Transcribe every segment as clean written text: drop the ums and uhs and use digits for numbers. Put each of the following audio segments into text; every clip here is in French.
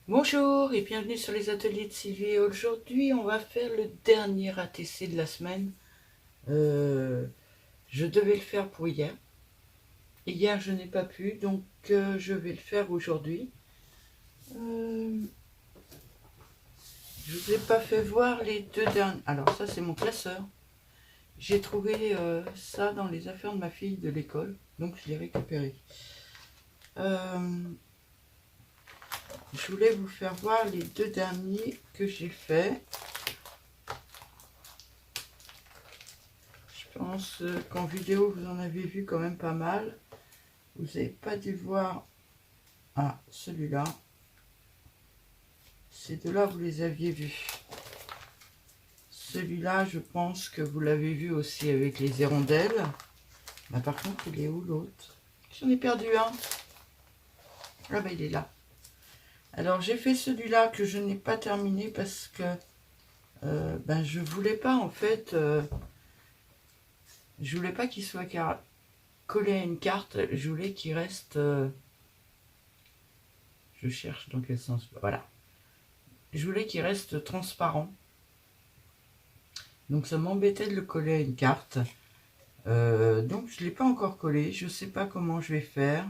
Bonjour et bienvenue sur les ateliers de Sylvie. Aujourd'hui, on va faire le dernier ATC de la semaine. Je devais le faire pour hier. Hier, je n'ai pas pu, donc je vais le faire aujourd'hui. Je vous ai pas fait voir les deux derniers. Alors ça, c'est mon classeur. J'ai trouvé ça dans les affaires de ma fille de l'école, donc je l'ai récupéré. Je voulais vous faire voir les deux derniers que j'ai faits. Je pense qu'en vidéo, vous en avez vu quand même pas mal. Vous n'avez pas dû voir celui-là. Ces deux-là, vous les aviez vus. Celui-là, je pense que vous l'avez vu aussi avec les hirondelles. Bah, par contre, il est où l'autre? J'en ai perdu un. Ah bah il est là. Alors j'ai fait celui-là que je n'ai pas terminé parce que je voulais pas en fait, je voulais pas qu'il soit collé à une carte. Je voulais qu'il reste. Je cherche dans quel sens. Voilà. Je voulais qu'il reste transparent. Donc ça m'embêtait de le coller à une carte. Donc je ne l'ai pas encore collé. Je ne sais pas comment je vais faire.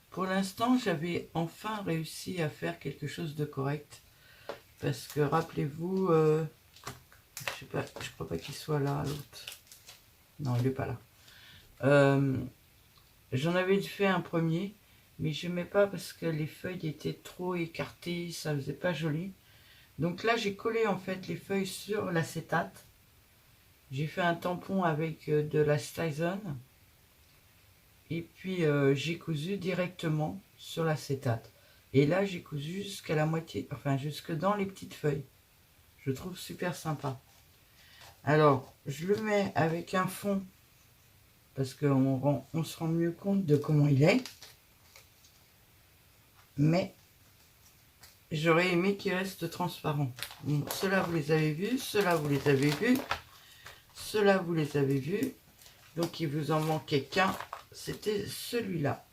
Pour l'instant, j'avais enfin réussi à faire quelque chose de correct. Parce que rappelez-vous, je sais pas, je crois pas qu'il soit là, l'autre. Non, il n'est pas là. J'en avais fait un premier, mais je n'aimais pas parce que les feuilles étaient trop écartées, ça faisait pas joli. Donc là, j'ai collé en fait les feuilles sur l'acétate. J'ai fait un tampon avec de la Stison. Et puis j'ai cousu directement sur l'acétate. Et là, j'ai cousu jusqu'à la moitié, enfin jusque dans les petites feuilles. Je trouve super sympa. Alors, je le mets avec un fond parce on se rend mieux compte de comment il est. Mais j'aurais aimé qu'il reste transparent. Bon, ceux-là, vous les avez vus. Ceux-là, vous les avez vus. Ceux-là, vous les avez vus. Donc, il vous en manquait qu'un. C'était celui-là.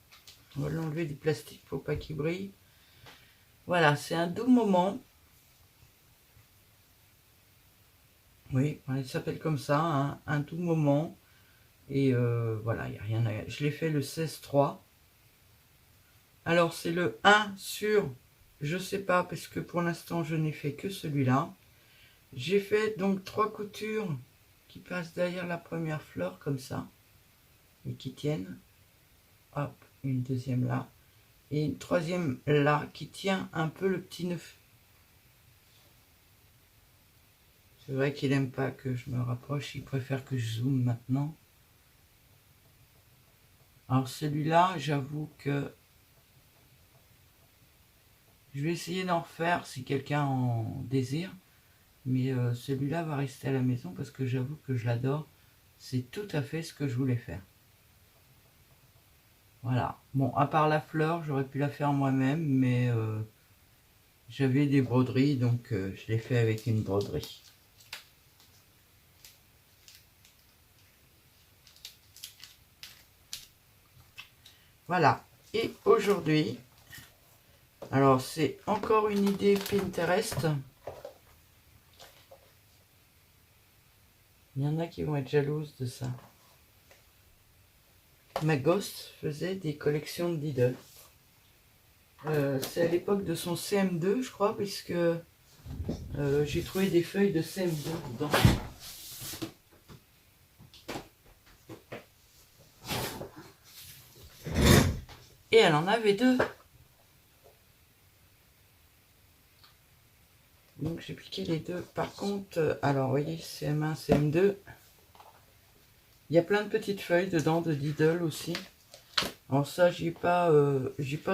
On va l'enlever du plastique pour pas qu'il brille. Voilà, c'est un doux moment. Oui, il s'appelle comme ça, hein, un doux moment. Et voilà, il n'y a rien à... Je l'ai fait le 16-3. Alors, c'est le 1 sur... Je sais pas, parce que pour l'instant, je n'ai fait que celui-là. J'ai fait donc 3 coutures qui passent derrière la première fleur, comme ça. Et qui tiennent. Hop, une deuxième là. Et une troisième là, qui tient un peu le petit nœud. C'est vrai qu'il n'aime pas que je me rapproche, il préfère que je zoome maintenant. Alors celui-là, j'avoue que je vais essayer d'en refaire si quelqu'un en désire. Mais celui-là va rester à la maison parce que j'avoue que je l'adore. C'est tout à fait ce que je voulais faire. Voilà. Bon, à part la fleur, j'aurais pu la faire moi-même, mais j'avais des broderies, donc je l'ai fait avec une broderie. Voilà. Et aujourd'hui, alors c'est encore une idée Pinterest. Il y en a qui vont être jalouses de ça. Ma Ghost faisait des collections de Diddle. C'est à l'époque de son CM2, je crois, puisque j'ai trouvé des feuilles de CM2 dedans. Et elle en avait deux. Donc j'ai piqué les deux. Par contre, alors vous voyez, CM1, CM2. Il y a plein de petites feuilles dedans de Diddle aussi. Alors ça, j'ai pas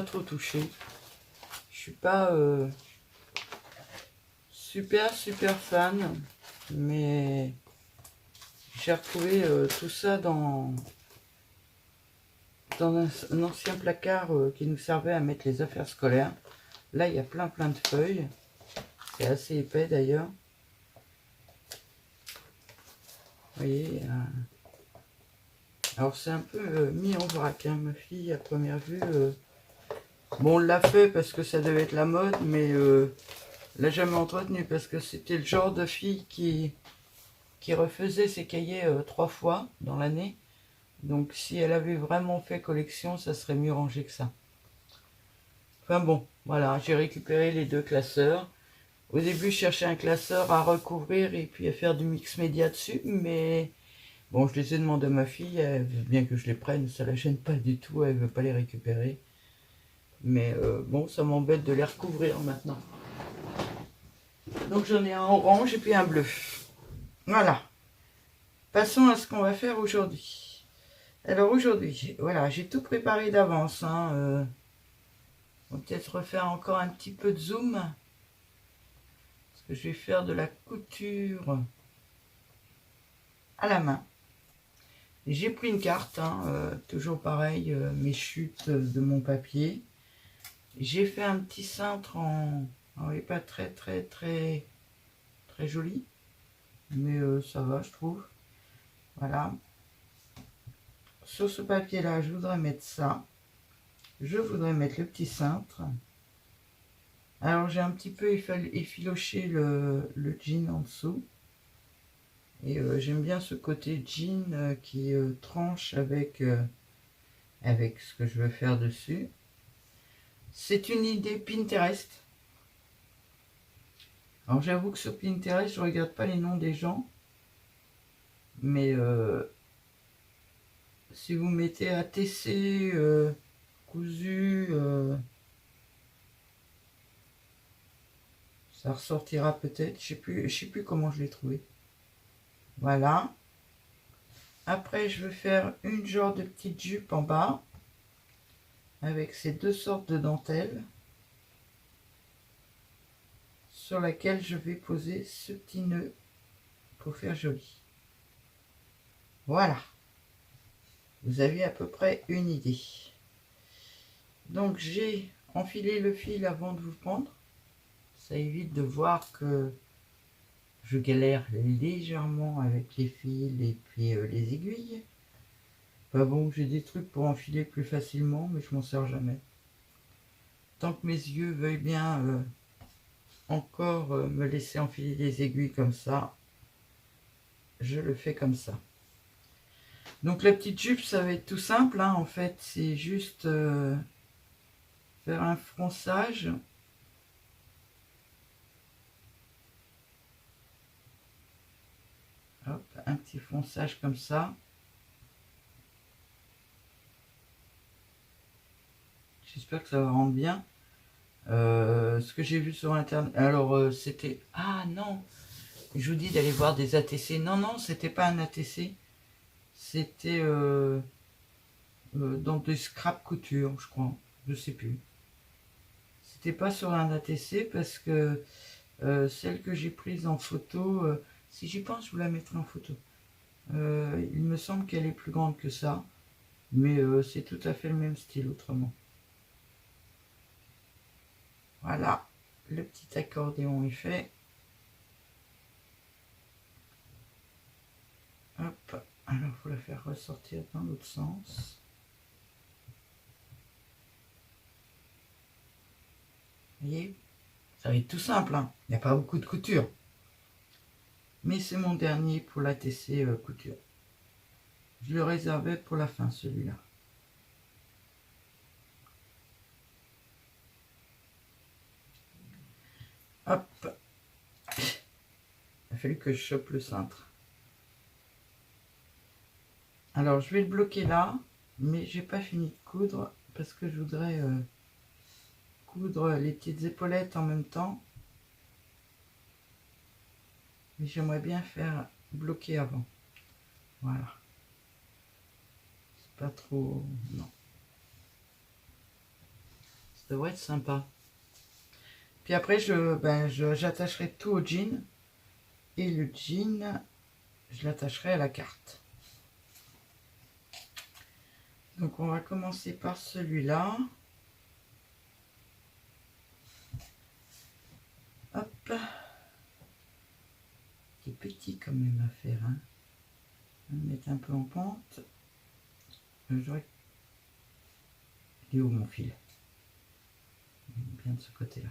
trop touché. Je suis pas super fan, mais j'ai retrouvé tout ça dans un ancien placard qui nous servait à mettre les affaires scolaires. Là, il y a plein de feuilles. C'est assez épais d'ailleurs. Vous voyez. Alors c'est un peu mis en vrac. Hein. Ma fille, à première vue, Bon, on l'a fait parce que ça devait être la mode, mais l'a jamais entretenu parce que c'était le genre de fille qui refaisait ses cahiers 3 fois dans l'année. Donc si elle avait vraiment fait collection, ça serait mieux rangé que ça. Enfin bon, voilà, j'ai récupéré les 2 classeurs. Au début, je cherchais un classeur à recouvrir et puis à faire du mix média dessus, mais bon, je les ai demandé à ma fille, elle veut bien que je les prenne, ça la gêne pas du tout, elle veut pas les récupérer. Mais bon, ça m'embête de les recouvrir maintenant. Donc j'en ai un orange et puis un bleu. Voilà. Passons à ce qu'on va faire aujourd'hui. Alors aujourd'hui, voilà, j'ai tout préparé d'avance. On va peut-être refaire encore un petit peu de zoom. Parce que je vais faire de la couture à la main. J'ai pris une carte, toujours pareil, mes chutes de mon papier. J'ai fait un petit cintre en... oui, pas très très très très joli. Mais ça va, je trouve. Voilà. Sur ce papier-là, je voudrais mettre ça. Je voudrais mettre le petit cintre. Alors j'ai un petit peu effiloché le jean en dessous. Et j'aime bien ce côté jean qui tranche avec ce que je veux faire dessus. C'est une idée Pinterest. Alors j'avoue que sur Pinterest, je regarde pas les noms des gens. Mais si vous mettez ATC, cousu, ça ressortira peut-être. Je sais plus comment je l'ai trouvé. Voilà. Après, je vais faire une genre de petite jupe en bas avec ces 2 sortes de dentelles sur laquelle je vais poser ce petit nœud pour faire joli. Voilà. Vous avez à peu près une idée. Donc j'ai enfilé le fil avant de vous prendre. Ça évite de voir que je galère légèrement avec les fils et puis les aiguilles. Enfin bon, j'ai des trucs pour enfiler plus facilement, mais je m'en sers jamais. Tant que mes yeux veuillent bien encore me laisser enfiler les aiguilles comme ça, je le fais comme ça. Donc la petite jupe, ça va être tout simple, en fait, c'est juste faire un fronçage. Hop, un petit fronçage comme ça. J'espère que ça va rendre bien. Ce que j'ai vu sur internet, alors c'était... Ah non, je vous dis d'aller voir des ATC. Non, non, c'était pas un ATC. C'était dans des scrap couture, je crois. Je sais plus. C'était pas sur un ATC parce que celle que j'ai prise en photo, si j'y pense, je vous la mettrai en photo. Il me semble qu'elle est plus grande que ça, mais c'est tout à fait le même style autrement. Voilà, le petit accordéon est fait. Hop, alors il faut la faire ressortir dans l'autre sens. Vous voyez, ça va être tout simple, il n'y a pas beaucoup de couture. Mais c'est mon dernier pour la TC couture. Je le réservais pour la fin, celui-là. Hop. Il a fallu que je chope le cintre. Alors, je vais le bloquer là, mais j'ai pas fini de coudre parce que je voudrais coudre les petites épaulettes en même temps. Mais j'aimerais bien faire bloquer avant. Voilà. C'est pas trop... Non. Ça devrait être sympa. Puis après, j'attacherai tout au jean. Et le jean, je l'attacherai à la carte. Donc on va commencer par celui-là. Hop. Qui est petit quand même à faire. On va le mettre un peu en pente. Il est où mon fil? rien de ce côté-là.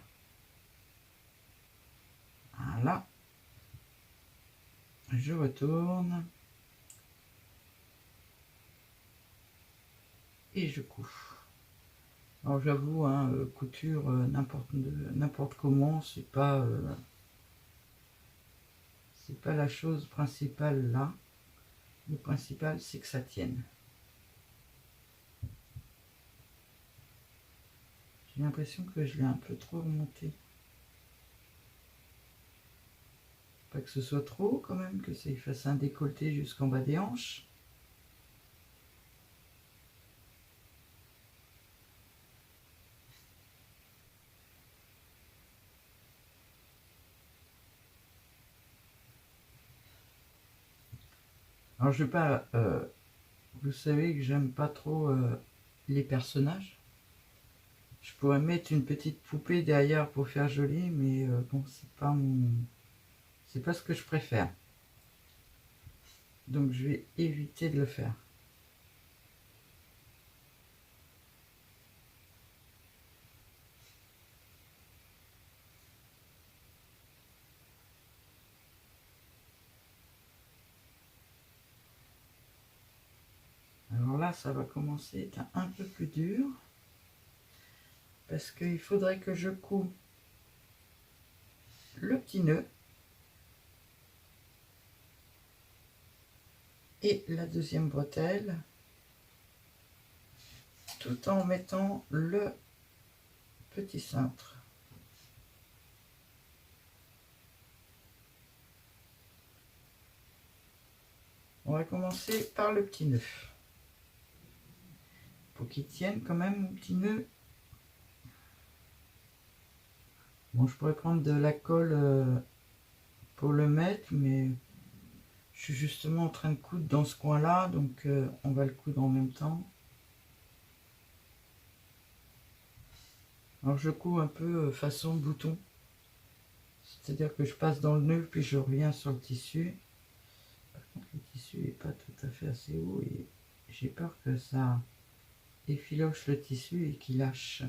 Voilà. Je retourne. Et je couds. Alors j'avoue, hein, couture n'importe comment, c'est pas la chose principale là. Le principal, c'est que ça tienne. J'ai l'impression que je l'ai un peu trop remonté. Pas que ce soit trop quand même, que ça fasse un décolleté jusqu'en bas des hanches. Alors je vais pas... vous savez que j'aime pas trop les personnages. Je pourrais mettre une petite poupée derrière pour faire joli, mais bon, c'est pas ce que je préfère. Donc je vais éviter de le faire. Alors là, ça va commencer à être un peu plus dur. Parce qu'il faudrait que je couds le petit nœud. Et la deuxième bretelle. Tout en mettant le petit cintre. On va commencer par le petit nœud. Pour qu'il tienne quand même mon petit nœud. Bon, je pourrais prendre de la colle pour le mettre, mais je suis justement en train de coudre dans ce coin-là, donc on va le coudre en même temps. Alors je couds un peu façon bouton. C'est-à-dire que je passe dans le nœud, puis je reviens sur le tissu. Par contre, le tissu n'est pas tout à fait assez haut et j'ai peur que ça effiloche le tissu et qu'il lâche.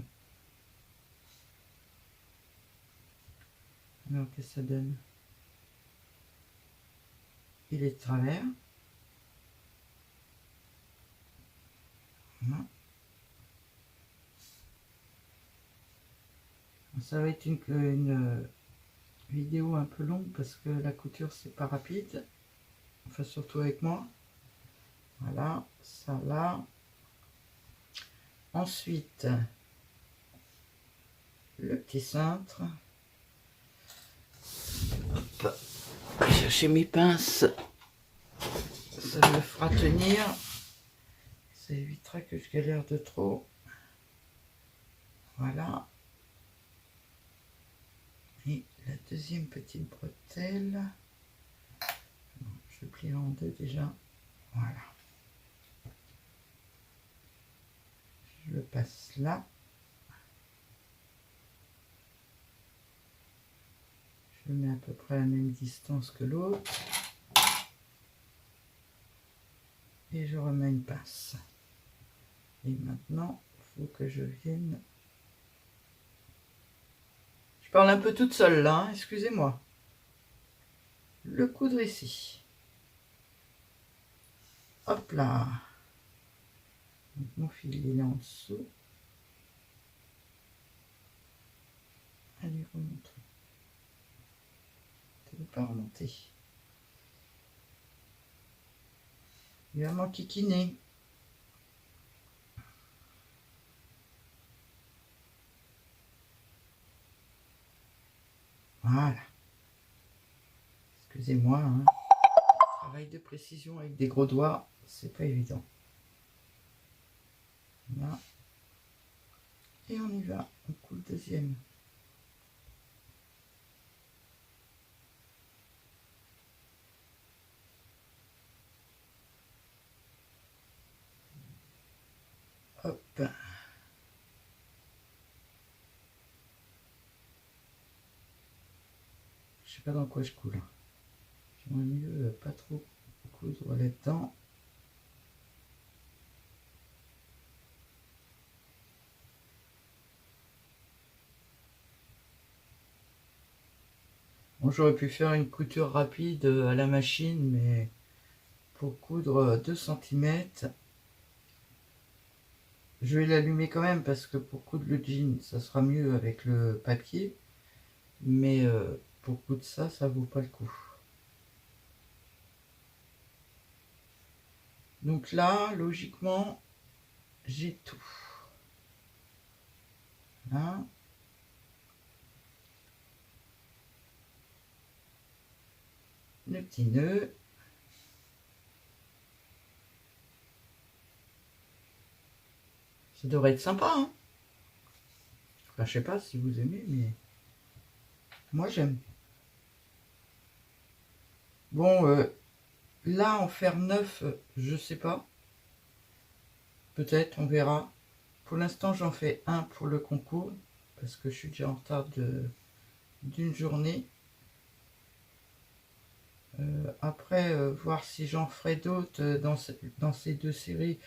Alors, qu'est-ce que ça donne? Il est de travers. Voilà. Ça va être une vidéo un peu longue parce que la couture c'est pas rapide. Enfin, surtout avec moi. Voilà, ça là. Ensuite, le petit cintre. Hop. Chercher mes pinces. Ça me fera tenir. Ça évitera que je galère de trop. Voilà. Et la deuxième petite bretelle. Je plie en deux déjà. Voilà. Je le passe là. Je mets à peu près à la même distance que l'autre. Et je remets une pince. Et maintenant, il faut que je vienne... Je parle un peu toute seule là, hein, excusez-moi. Le coudre ici. Hop là. Donc, mon fil il est en dessous. Allez, remonte. Tu ne veux pas remonter. Il va m'enquiquiner. Voilà. Excusez-moi. Hein. Travail de précision avec des gros doigts, c'est pas évident. Là. Et on y va. On coule le deuxième. Hop. Je sais pas dans quoi je coule. J'aimerais mieux pas trop coudre là-dedans. Bon, j'aurais pu faire une couture rapide à la machine, mais pour coudre 2 cm, je vais l'allumer quand même parce que pour coudre le jean, ça sera mieux avec le papier. Mais pour coudre ça, ça vaut pas le coup. Donc là, logiquement, j'ai tout. Là. Le petit nœud. Ça devrait être sympa, hein. Enfin, je sais pas si vous aimez, mais moi j'aime. Bon, là, en faire 9, je sais pas. Peut-être, on verra. Pour l'instant, j'en fais un pour le concours, parce que je suis déjà en retard d'une journée. Après, voir si j'en ferai d'autres dans ces 2 séries.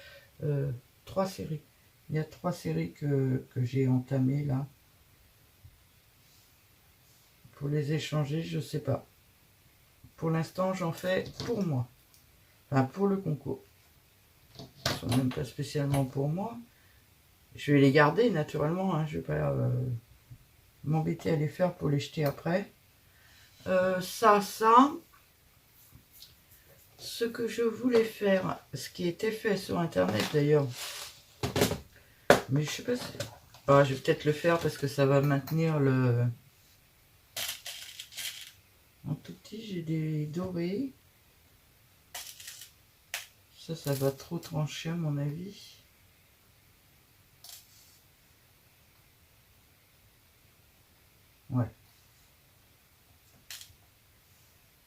3 séries. Il y a 3 séries que j'ai entamées là. Pour les échanger, je sais pas. Pour l'instant, j'en fais pour moi. Enfin, pour le concours. Ils sont même pas spécialement pour moi. Je vais les garder naturellement, hein. Je vais pas m'embêter à les faire pour les jeter après. Ça. Ce que je voulais faire, ce qui était fait sur internet d'ailleurs, mais je sais pas si... Ah, je vais peut-être le faire parce que ça va maintenir le... En tout petit, j'ai des dorés. Ça va trop trancher à mon avis. Ouais.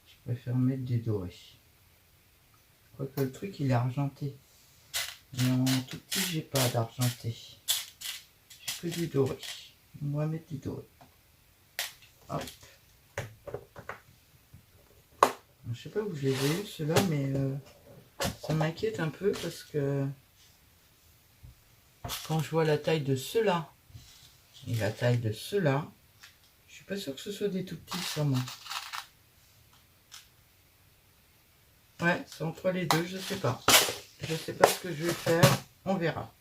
Je préfère mettre des dorés. Quoique le truc, il est argenté. Mais en tout petit, j'ai pas d'argenté. J'ai que du doré. On va mettre du doré. Hop. Je sais pas où je les ai eu ceux-là, mais ça m'inquiète un peu parce que quand je vois la taille de ceux-là et la taille de ceux-là, je suis pas sûre que ce soit des tout petits sûrement. Ouais, c'est entre les deux, je sais pas. Je sais pas ce que je vais faire, on verra.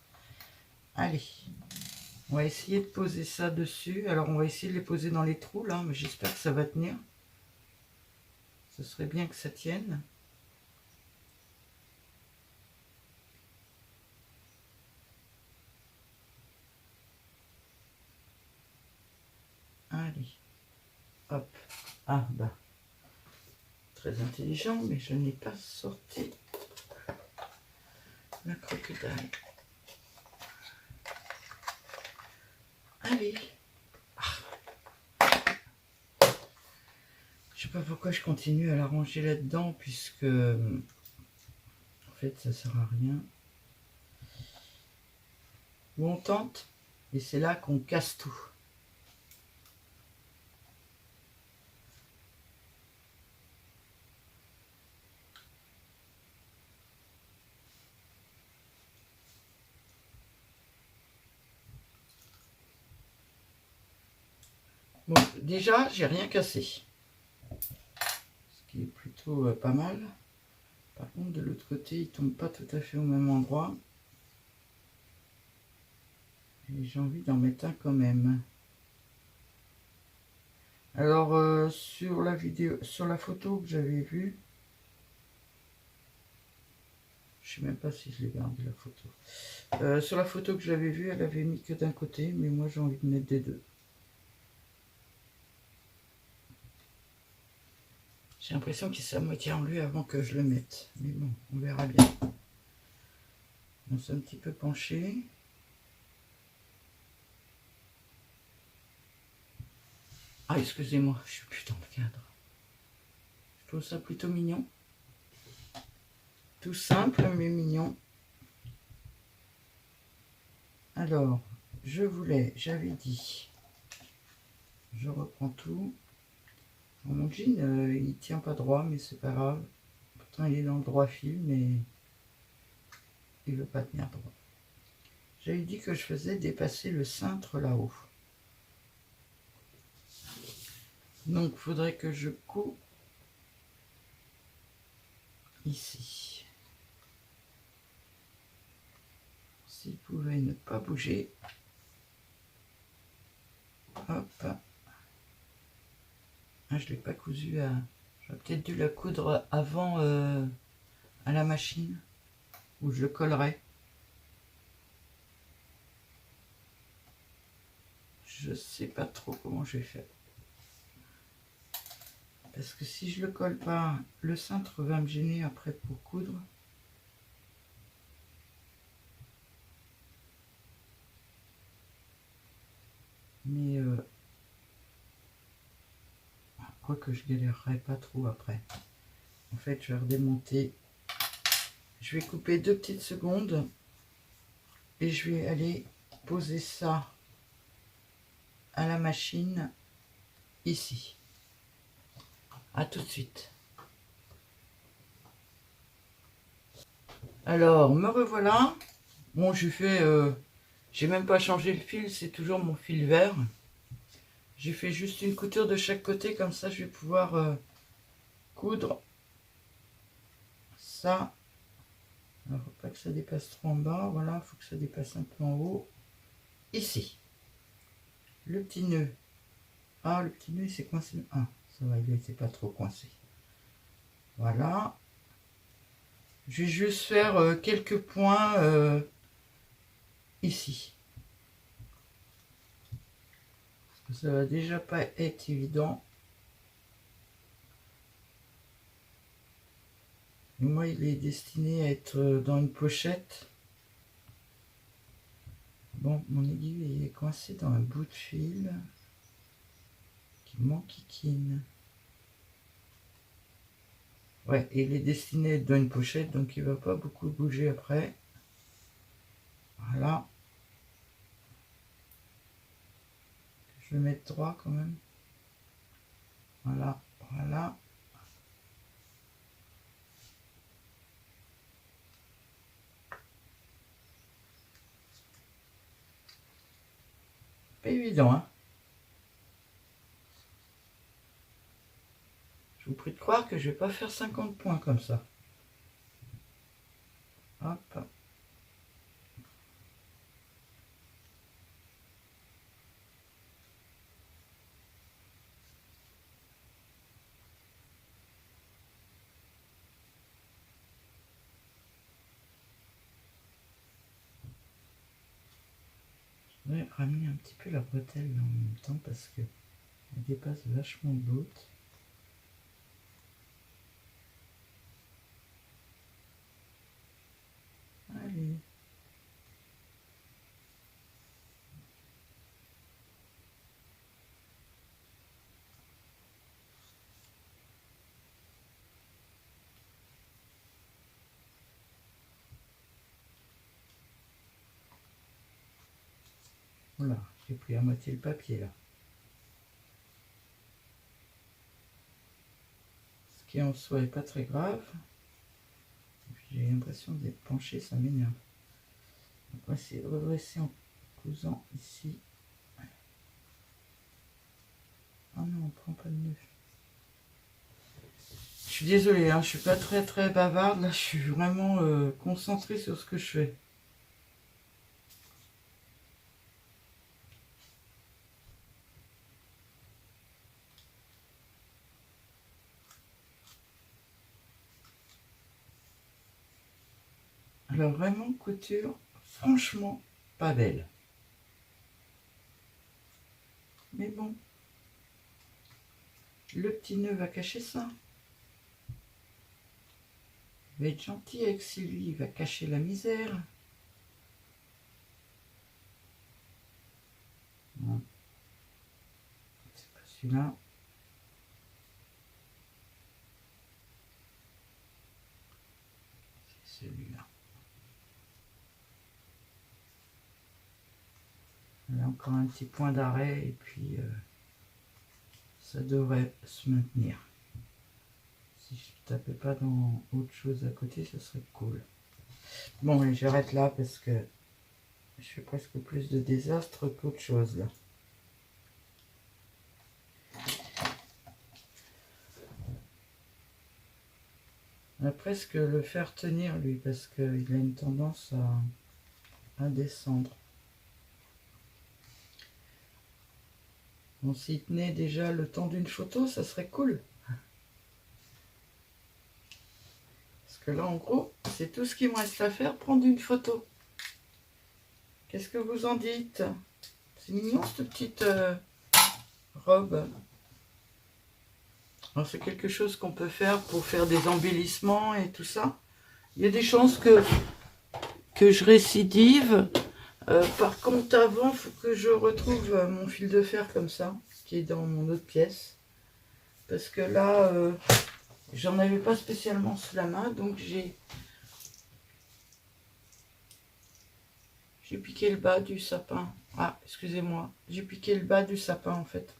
Allez, on va essayer de poser ça dessus. Alors on va essayer de les poser dans les trous là, mais j'espère que ça va tenir. Ce serait bien que ça tienne. Allez, hop. Ah bah, très intelligent, mais je n'ai pas sorti la crocodile. Allez. Je sais pas pourquoi je continue à la ranger là-dedans, puisque en fait ça sert à rien. Ou on tente, et c'est là qu'on casse tout. Bon, déjà, j'ai rien cassé. Ce qui est plutôt pas mal. Par contre, de l'autre côté, il tombe pas tout à fait au même endroit. Et j'ai envie d'en mettre un quand même. Alors, sur la vidéo, sur la photo que j'avais vue, je sais même pas si je l'ai gardé la photo. Sur la photo que j'avais vue, elle avait mis que d'un côté, mais moi j'ai envie de mettre des deux. J'ai l'impression qu'il s'est à moitié enlevé avant que je le mette. Mais bon, on verra bien. On s'est un petit peu penché. Ah, excusez-moi, je suis plus dans le cadre. Je trouve ça plutôt mignon. Tout simple, mais mignon. Alors, j'avais dit, je reprends tout. Mon jean, il tient pas droit, mais c'est pas grave. Pourtant, il est dans le droit fil, mais il veut pas tenir droit. J'avais dit que je faisais dépasser le cintre là-haut. Donc, il faudrait que je couds ici. S'il pouvait ne pas bouger. Hop. Ah, je ne l'ai pas cousu à... J'aurais peut-être dû la coudre avant à la machine, où je le collerai. Je sais pas trop comment je vais faire. Parce que si je le colle pas, le cintre va me gêner après pour coudre. Mais quoique je galérerai pas trop après. En fait, je vais redémonter. Je vais couper 2 petites secondes et je vais aller poser ça à la machine ici. À tout de suite. Alors, me revoilà. Bon, j'ai même pas changé le fil, c'est toujours mon fil vert. J'ai fait juste une couture de chaque côté, comme ça je vais pouvoir coudre ça. Alors, faut pas que ça dépasse trop en bas, voilà, faut que ça dépasse un peu en haut. Ici. Le petit nœud. Ah, le petit nœud il s'est coincé. Ah, ça va, il n'était pas trop coincé. Voilà. Je vais juste faire quelques points ici. Parce que ça va déjà pas être évident. Et moi, il est destiné à être dans une pochette. Bon, mon aiguille est coincée dans un bout de fil qui m'enquiquine. Ouais, il est destiné à être dans une pochette, donc il va pas beaucoup bouger après. Voilà. Je vais mettre droit quand même. Voilà, voilà. Pas évident, hein. Je vous prie de croire que je vais pas faire 50 points comme ça. Hop. Je vais ramener un petit peu la bretelle en même temps parce que elle dépasse vachement l'autre. Allez. Voilà, j'ai pris à moitié le papier là. Ce qui en soi est pas très grave. J'ai l'impression d'être penché, ça m'énerve. On va essayer de redresser en cousant ici. Ah non, on prend pas de nœud. Je suis désolée, hein, je suis pas très bavarde. Là, je suis vraiment concentrée sur ce que je fais. Alors vraiment, couture, franchement, pas belle. Mais bon, le petit nœud va cacher ça. Il va être gentil avec celui, il va cacher la misère. Non. C'est pas celui-là. C'est celui-là. Il y a encore un petit point d'arrêt et puis ça devrait se maintenir. Si je ne tapais pas dans autre chose à côté, ce serait cool. Bon, j'arrête là parce que je fais presque plus de désastre qu'autre chose là. On va presque le faire tenir lui parce qu'il a une tendance à descendre. Bon, s'il tenait déjà le temps d'une photo, ça serait cool. Parce que là, en gros, c'est tout ce qu'il me reste à faire, prendre une photo. Qu'est-ce que vous en dites? C'est mignon, cette petite robe. Alors, c'est quelque chose qu'on peut faire pour faire des embellissements et tout ça. Il y a des chances que je récidive. Par contre, avant, il faut que je retrouve mon fil de fer comme ça, qui est dans mon autre pièce. Parce que là, j'en avais pas spécialement sous la main, donc j'ai piqué le bas du sapin. Ah, excusez-moi, j'ai piqué le bas du sapin en fait.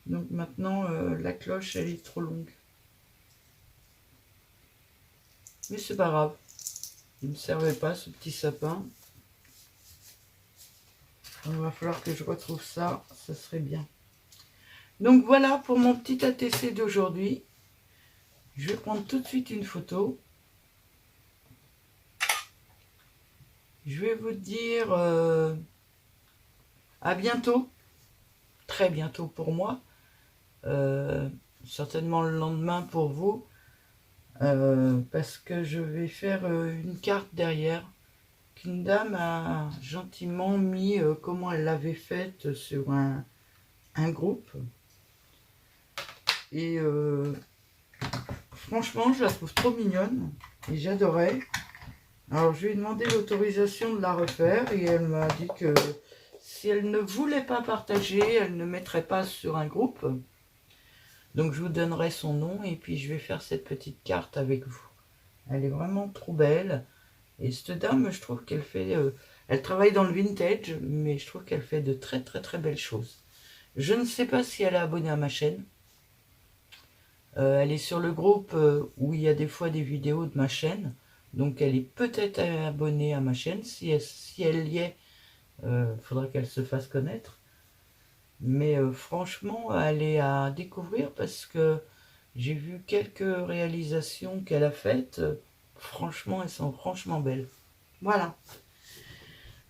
Donc maintenant, la cloche, elle est trop longue. Mais c'est pas grave. Il ne me servait pas ce petit sapin. Il va falloir que je retrouve ça, ça serait bien. Donc voilà pour mon petit ATC d'aujourd'hui. Je vais prendre tout de suite une photo. Je vais vous dire à bientôt. Très bientôt pour moi. Certainement le lendemain pour vous. Parce que je vais faire une carte derrière qu'une dame a gentiment mis comment elle l'avait faite sur un groupe. Et franchement, je la trouve trop mignonne et j'adorais. Alors, je lui ai demandé l'autorisation de la refaire et elle m'a dit que si elle ne voulait pas partager, elle ne mettrait pas sur un groupe. Donc, je vous donnerai son nom et puis je vais faire cette petite carte avec vous. Elle est vraiment trop belle. Et cette dame, je trouve qu'elle fait... elle travaille dans le vintage, mais je trouve qu'elle fait de très très très belles choses. Je ne sais pas si elle est abonnée à ma chaîne. Elle est sur le groupe où il y a des fois des vidéos de ma chaîne. Donc elle est peut-être abonnée à ma chaîne. Si elle y est, faudra qu'elle se fasse connaître. Mais franchement, elle est à découvrir parce que j'ai vu quelques réalisations qu'elle a faites. Franchement, elles sont franchement belles. Voilà.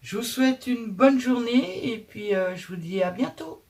Je vous souhaite une bonne journée et puis je vous dis à bientôt.